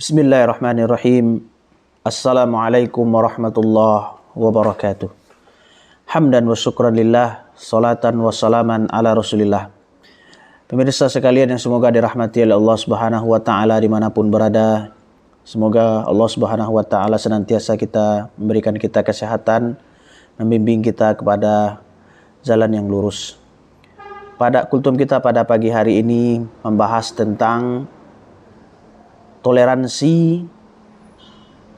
Bismillahirrahmanirrahim. Assalamualaikum warahmatullahi wabarakatuh. Hamdan wa syukran lillah, salatan wa salaman ala rasulillah. Pemirsa sekalian yang semoga dirahmati oleh Allah Subhanahu wa taala dimanapun berada. Semoga Allah Subhanahu wa taala senantiasa memberikan kita kesehatan, membimbing kita kepada jalan yang lurus. Pada kultum kita pada pagi hari ini membahas tentang toleransi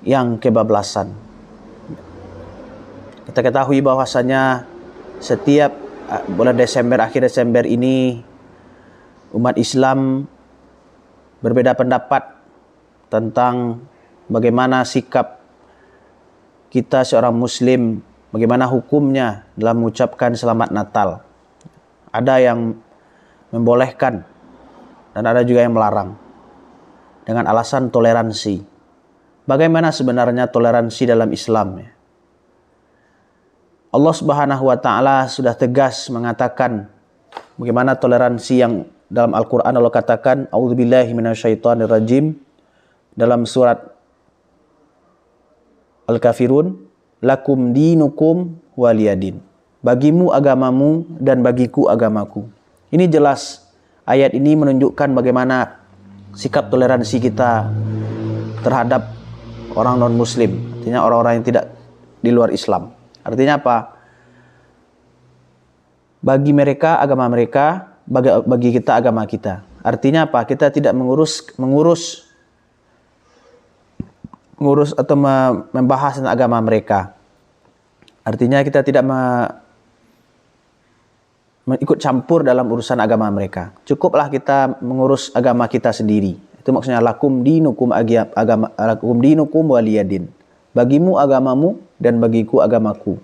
yang kebablasan. Kita ketahui bahwasanya setiap bulan Desember, akhir Desember ini umat Islam berbeda pendapat tentang bagaimana sikap kita seorang muslim, bagaimana hukumnya dalam mengucapkan selamat Natal. Ada yang membolehkan dan ada juga yang melarang dengan alasan toleransi. Bagaimana sebenarnya toleransi dalam Islam? Allah Subhanahu wa taala sudah tegas mengatakan bagaimana toleransi yang dalam Al-Qur'an Allah katakan, a'udzubillahi minasyaitonirrajim, dalam surat Al-Kafirun, lakum dinukum waliyadin. Bagimu agamamu dan bagiku agamaku. Ini jelas ayat ini menunjukkan bagaimana sikap toleransi kita terhadap orang non-muslim, artinya orang-orang yang tidak di luar Islam. Artinya apa? Bagi mereka agama mereka, bagi kita agama kita. Artinya apa? Kita tidak mengurus atau membahas tentang agama mereka. Artinya kita tidak ikut campur dalam urusan agama mereka. Cukuplah kita mengurus agama kita sendiri. Itu maksudnya lakum dinukum waliyadin. Bagimu agamamu dan bagiku agamaku.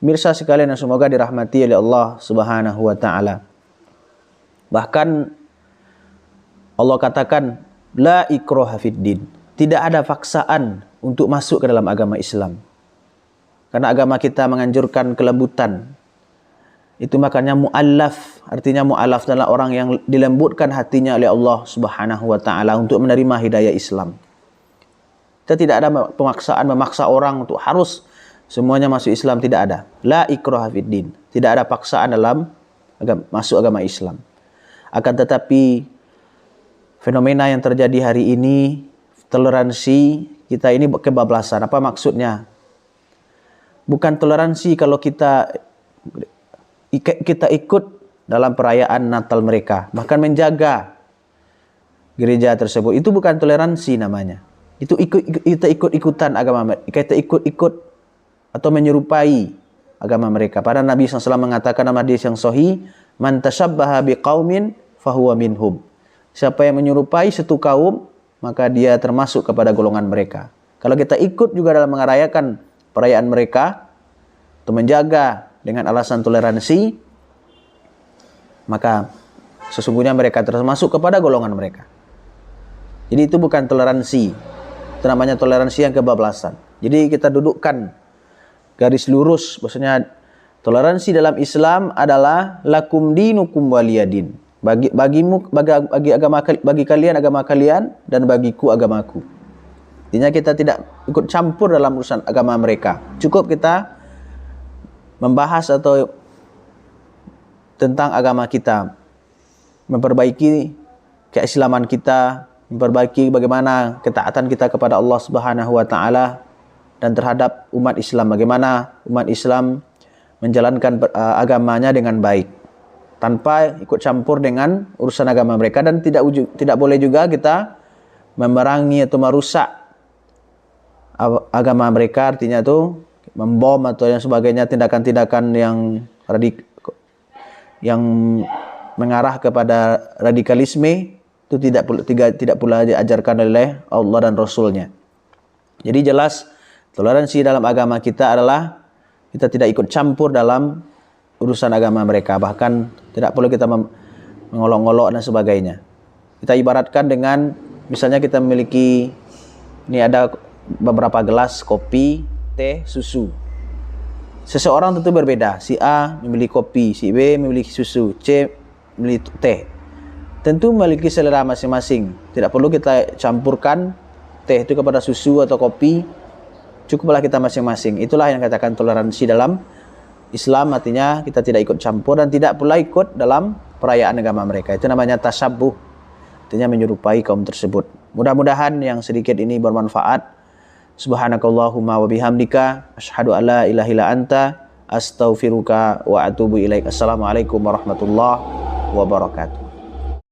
Mirsa sekalian yang semoga dirahmati oleh Allah Subhanahu wa taala. Bahkan Allah katakan la ikraha fiddin. Tidak ada paksaan untuk masuk ke dalam agama Islam. Karena agama kita menganjurkan kelembutan. Itu makanya mu'allaf, artinya mu'allaf adalah orang yang dilembutkan hatinya oleh Allah Subhanahu wa taala untuk menerima hidayah Islam. Kita tidak ada pemaksaan memaksa orang untuk harus semuanya masuk Islam, tidak ada. La ikraha fiddin. Tidak ada paksaan dalam masuk agama Islam. Akan tetapi fenomena yang terjadi hari ini, toleransi kita ini kebablasan. Apa maksudnya? Bukan toleransi kalau kita ikut dalam perayaan Natal mereka, bahkan menjaga gereja tersebut. Itu bukan toleransi namanya. Itu kita ikut-ikutan agama mereka. Kita ikut-ikut atau menyerupai agama mereka. Pada Nabi SAW mengatakan dalam hadis yang sahih, man tashabbaha biqaumin fahuwa minhum. Siapa yang menyerupai satu kaum, maka dia termasuk kepada golongan mereka. Kalau kita ikut juga dalam merayakan perayaan mereka, atau menjaga dengan alasan toleransi, maka sesungguhnya mereka termasuk kepada golongan mereka. Jadi itu bukan toleransi. Itu namanya toleransi yang kebablasan. Jadi kita dudukkan garis lurus, maksudnya toleransi dalam Islam adalah lakum dinukum waliyadin. Bagi kalian agama kalian dan bagiku agamaku. Artinya kita tidak ikut campur dalam urusan agama mereka. Cukup kita membahas atau tentang agama kita, memperbaiki keislaman kita, memperbaiki bagaimana ketaatan kita kepada Allah Subhanahu wa taala dan terhadap umat Islam, bagaimana umat Islam menjalankan agamanya dengan baik tanpa ikut campur dengan urusan agama mereka. Dan tidak boleh juga kita memerangi atau merusak agama mereka, artinya itu membom atau yang sebagainya, tindakan-tindakan yang mengarah kepada radikalisme, itu tidak pula diajarkan oleh Allah dan Rasulnya. Jadi jelas toleransi dalam agama kita adalah kita tidak ikut campur dalam urusan agama mereka, bahkan tidak perlu kita mengolok-olok dan sebagainya. Kita ibaratkan dengan misalnya kita memiliki, ini ada beberapa gelas kopi, teh, susu. Seseorang tentu berbeda. Si A memilih kopi, si B memilih susu, C memilih teh. tentu memiliki selera masing-masing. Tidak perlu kita campurkan teh itu kepada susu atau kopi. Cukuplah kita masing-masing. Itulah yang katakan toleransi dalam Islam, artinya kita tidak ikut campur dan tidak pula ikut dalam perayaan agama mereka. Itu namanya tasabbuh, artinya menyerupai kaum tersebut. Mudah-mudahan yang sedikit ini bermanfaat. Subhanakallahumma wa bihamdika asyhadu an la ilaha illa anta astaghfiruka wa atubu ilaik. Assalamualaikum warahmatullahi wabarakatuh.